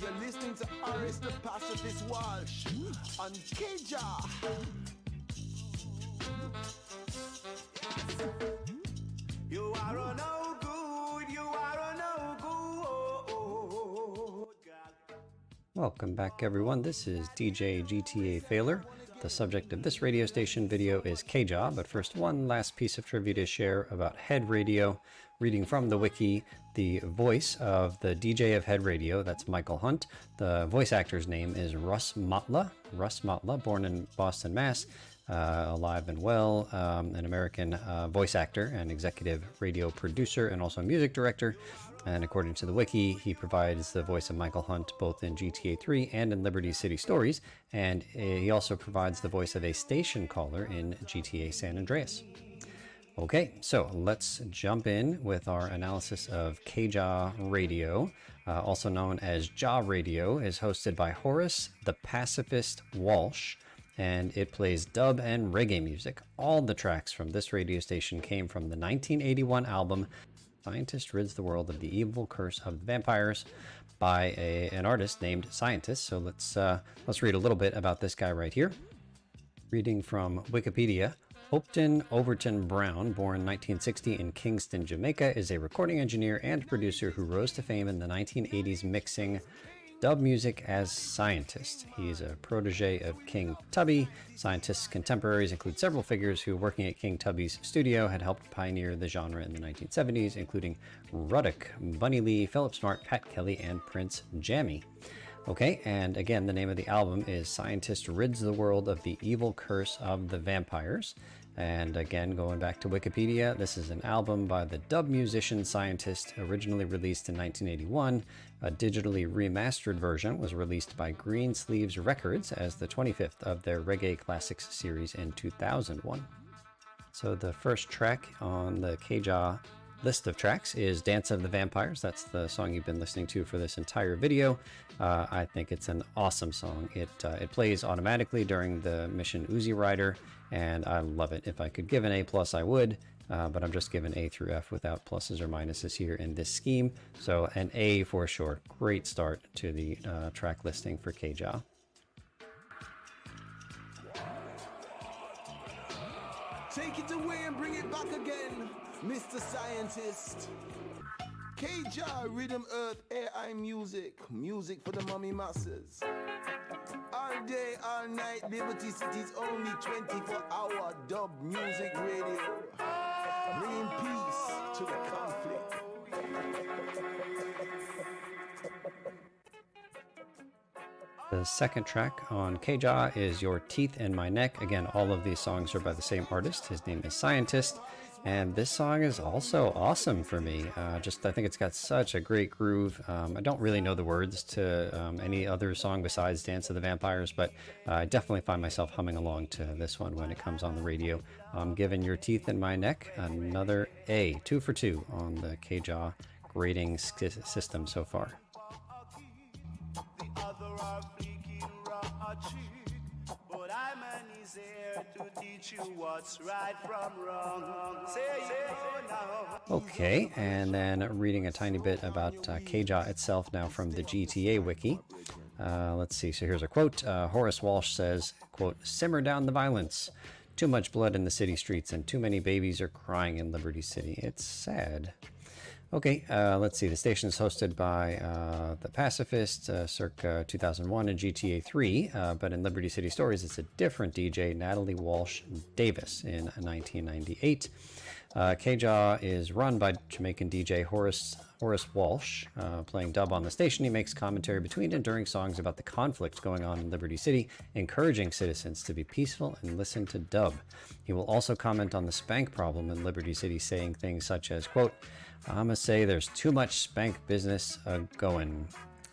You're listening to Aris the Pacifist Walsh on kjah. You are a no good, you are a no good. Welcome back, everyone. This is DJ GTA Failer. The subject of this radio station video is kjah, but first, one last piece of trivia to share about Head Radio. Reading from the wiki, the voice of the DJ of Head Radio, that's Michael Hunt. The voice actor's name is Russ Mottla. Russ Mottla, born in Boston, Mass., alive and well, an American voice actor and executive radio producer and also music director. And according to the wiki, he provides the voice of Michael Hunt both in GTA 3 and in Liberty City Stories. And he also provides the voice of a station caller in GTA San Andreas. Okay, so let's jump in with our analysis of kjah Radio, also known as Jah Radio, is hosted by Horace the Pacifist Walsh, and it plays dub and reggae music. All the tracks from this radio station came from the 1981 album Scientist Rids the World of the Evil Curse of the Vampires by an artist named Scientist. So let's read a little bit about this guy right here. Reading from Wikipedia, Hopton Overton Brown, born 1960 in Kingston, Jamaica, is a recording engineer and producer who rose to fame in the 1980s mixing dub music as Scientist. He's a protege of King Tubby. Scientist's contemporaries include several figures who, working at King Tubby's studio, had helped pioneer the genre in the 1970s, including Ruddock, Bunny Lee, Philip Smart, Pat Kelly, and Prince Jammy. Okay, and again, the name of the album is Scientist Rids the World of the Evil Curse of the Vampires. And again, going back to Wikipedia, this is an album by the dub musician Scientist, originally released in 1981. A digitally remastered version was released by Green Sleeves Records as the 25th of their Reggae Classics series in 2001. So the first track on the kjah list of tracks is Dance of the Vampires. That's the song you've been listening to for this entire video. I think it's an awesome song. It plays automatically during the mission Uzi Rider, and I love it. If I could give an A+, I would, but I'm just giving A through F without pluses or minuses here in this scheme. So an A for sure. Great start to the track listing for kjah. Take it away and bring it back again, Mr. Scientist. kjah, Rhythm Earth, AI music. Music for the mummy masses. All day, all night, Liberty City's only 24-hour dub music radio. Bringing peace to the conflict. The second track on kjah is Your Teeth in My Neck. Again, all of these songs are by the same artist. His name is Scientist. And this song is also awesome for me. I think it's got such a great groove. I don't really know the words to any other song besides Dance of the Vampires, but I definitely find myself humming along to this one when it comes on the radio. I'm giving Your Teeth in My Neck another A, 2 for 2 on the kjah grading system so far. But I'm only here to teach you what's right from wrong. Okay, and then reading a tiny bit about kjah itself now from the GTA wiki. Let's see, so here's a quote. Horace Walsh says, quote, "Simmer down the violence. Too much blood in the city streets and too many babies are crying in Liberty City. It's sad." Okay, let's see. The station is hosted by the Pacifist circa 2001 in GTA 3, but in Liberty City Stories, it's a different DJ, Natalie Walsh Davis, in 1998. kjah is run by Jamaican DJ Horace Walsh. Playing dub on the station, he makes commentary between and during songs about the conflict going on in Liberty City, encouraging citizens to be peaceful and listen to dub. He will also comment on the spank problem in Liberty City, saying things such as, quote, "I'ma say there's too much spank business going,"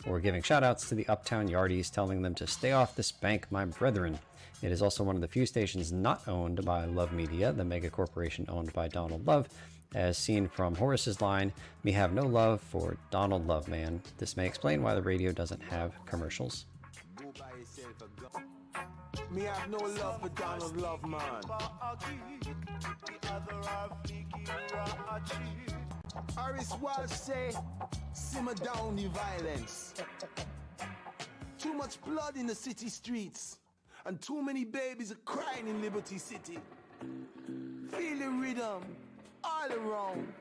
or giving shout-outs to the Uptown Yardies, telling them to stay off the spank, my brethren. It is also one of the few stations not owned by Love Media, the mega corporation owned by Donald Love, as seen from Horace's line, "Me have no love for Donald Love, man." This may explain why the radio doesn't have commercials. Me have no love for Donald Love, man. Horace Walsh say, simmer down the violence. Too much blood in the city streets, and too many babies are crying in Liberty City. Feel the rhythm all around.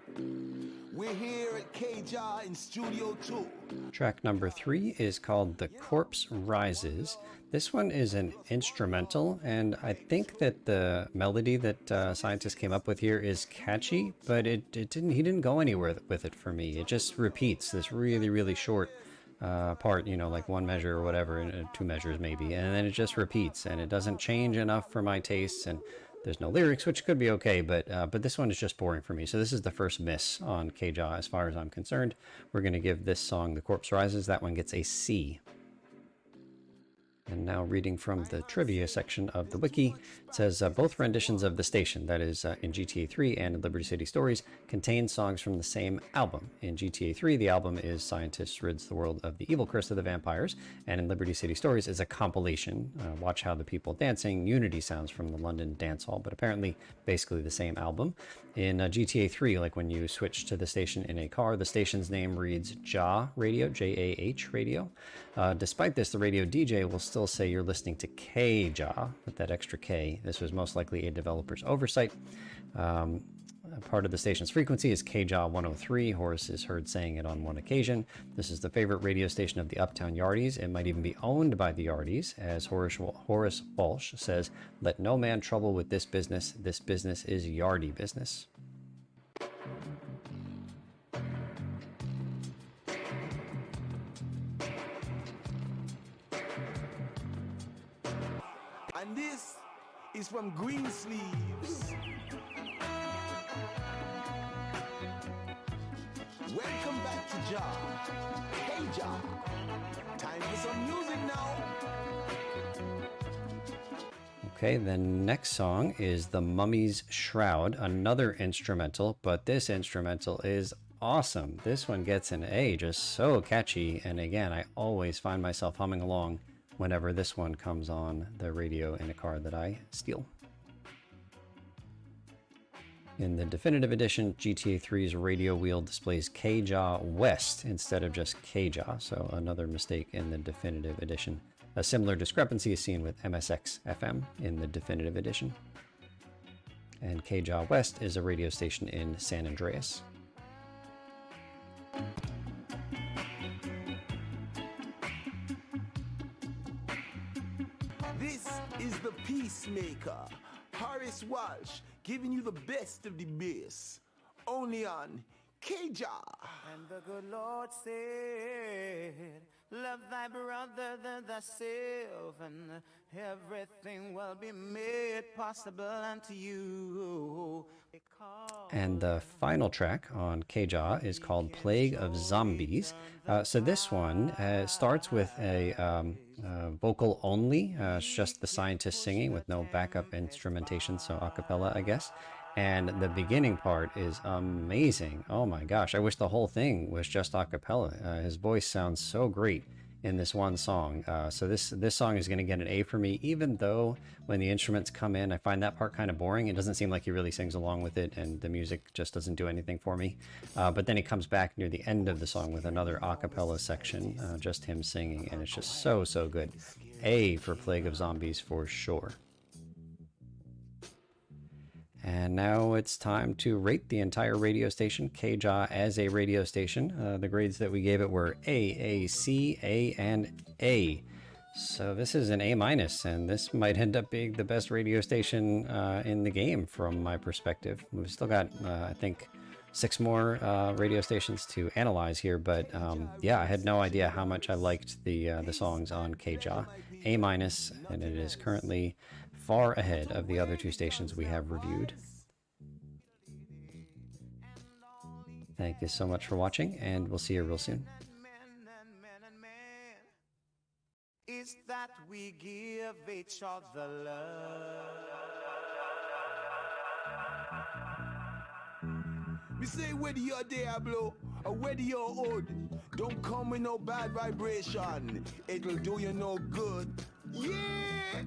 We're here at kjah in Studio 2. Track number 3 is called The Corpse Rises. This one is an instrumental, and I think that the melody that scientists came up with here is catchy, but he didn't go anywhere with it for me. It just repeats this really, really short part, you know, like one measure or whatever, and 2 measures maybe, and then it just repeats, and it doesn't change enough for my tastes, and there's no lyrics, which could be okay, but this one is just boring for me. So this is the first miss on kjah as far as I'm concerned. We're going to give this song The Corpse Rises. That one gets a C. And now reading from the trivia section of the wiki, it says both renditions of The Station, that is in GTA 3 and in Liberty City Stories, contain songs from the same album. In GTA 3, the album is Scientist Rids the World of the Evil Curse of the Vampires, and in Liberty City Stories is a compilation. Watch How the People Dancing, Unity Sounds from the London Dance Hall, but apparently basically the same album. In GTA 3, like when you switch to the station in a car, the station's name reads kjah radio, J-A-H radio. Despite this, the radio DJ will still say you're listening to kjah with that extra K. This was most likely a developer's oversight. Part of the station's frequency is kjah 103. Horace is heard saying it on one occasion. This is the favorite radio station of the Uptown Yardies. It might even be owned by the Yardies. As Horace Walsh says, "Let no man trouble with this business. This business is Yardie business." And this is from Green Sleeves. Welcome back to Jah. Hey Jah. Time for some music now. Okay, the next song is The Mummy's Shroud, another instrumental, but this instrumental is awesome. This one gets an A, just so catchy, and again, I always find myself humming along whenever this one comes on the radio in a car that I steal. In the definitive edition, GTA 3's radio wheel displays kjah West instead of just kjah, so another mistake in the definitive edition. A similar discrepancy is seen with MSX FM in the definitive edition. And kjah West is a radio station in San Andreas. This is the Peacemaker, Horace Walsh, giving you the best of the bass, only on kjah. And the good Lord said, love thy brother than thyself, and everything will be made possible unto you. And the final track on kjah is called Plague of Zombies. So this one starts with a vocal only. It's just the scientist singing with no backup instrumentation, so a cappella, I guess. And the beginning part is amazing. Oh my gosh, I wish the whole thing was just a cappella. His voice sounds so great in this one song. So this song is going to get an A for me, even though when the instruments come in, I find that part kind of boring. It doesn't seem like he really sings along with it, and the music just doesn't do anything for me. But then he comes back near the end of the song with another a cappella section, just him singing, and it's just so good. A for Plague of Zombies for sure. And now it's time to rate the entire radio station, kjah as a radio station. The grades that we gave it were A, C, A, and A. So this is an A-, and this might end up being the best radio station in the game from my perspective. We've still got, I think, 6 more radio stations to analyze here, but yeah, I had no idea how much I liked the songs on kjah. A-, and it is currently far ahead of the other 2 stations we have reviewed. Thank you so much for watching, and we'll see you real soon. Is that we give each other love. Me say whether you're Diablo or whether you're Hood, don't come with no bad vibration. It'll do you no good. Yeah!